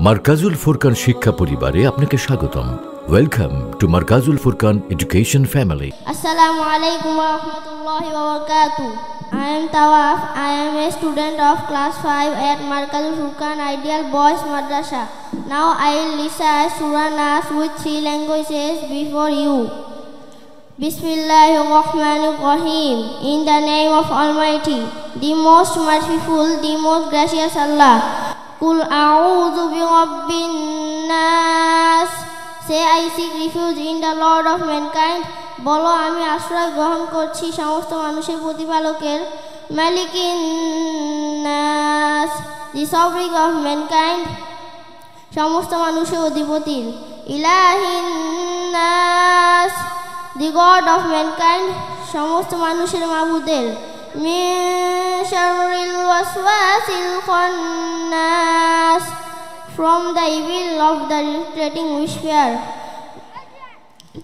মারকাজুল ফুরকান শিক্ষা পরিবারে আপনাকে স্বাগতম। Welcome to Markazul Furqan education family. Assalamu alaikum wa rahmatullahi wa barakatuh. I am Tawaf. I am a student of class 5 at Markazul Furqan Ideal Boys Madrasa. Now I will recite Surah Nas with 3 languages before you. Bismillahirrahmanirrahim. In the name of Almighty, the most merciful, the most gracious Allah. Qul a'udhu bi rabbin nas. Say I seek refuge in the Lord of mankind. বলো আমি আশ্রয় গ্রহণ করছি সমস্ত মানুষের প্রতিপালকের। মালিকিন নাস, দি সভরিং of mankind, সমস্ত মানুষের অধিপতির। ইলাহিন নাস, দি গড অফ ম্যানকাইন্ড, সমস্ত মানুষের মাবুদের। মিন শাররিল ওয়াসওয়াসিল খান্নাস, from the evil of the irritating whisper,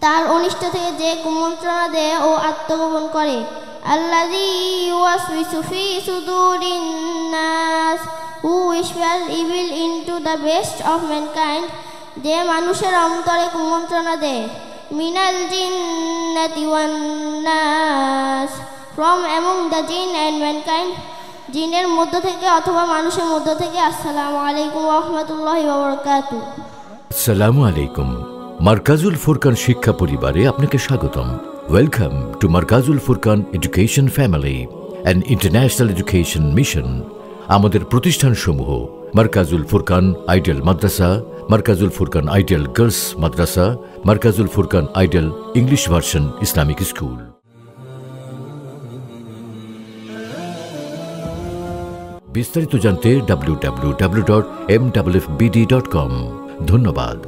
তার অনিষ্ট থেকে যে কুমন্ত্রণা দেয় ও আত্মগোপন করে। আল্লাযী ইউওয়াসওয়িসু ফি সুদুরিন নাস, who whispers evil into the breast of mankind, যে মানুষের অন্তরে কুমন্ত্রণা দেয়। মিনাল জিন্নাতি ওয়ান নাস, from among the jinn and mankind, জিনের মধ্য থেকে অথবা মানুষের মধ্য থেকে। আসসালামু আলাইকুম ওয়া রাহমাতুল্লাহি ওয়া বারাকাতুহু। আসসালামু আলাইকুম। মারকাজুল ফুরকান শিক্ষা পরিবারে আপনাকে স্বাগতম। Welcome to Markazul Furqan education family, an international education mission. আমাদের প্রতিষ্ঠানসমূহ Markazul Furqan ideal madrasa, Markazul Furqan ideal girls madrasa, Markazul Furqan ideal English version Islamic school. বিস্তারিত জানতে www.mwfbd.com। ধন্যবাদ।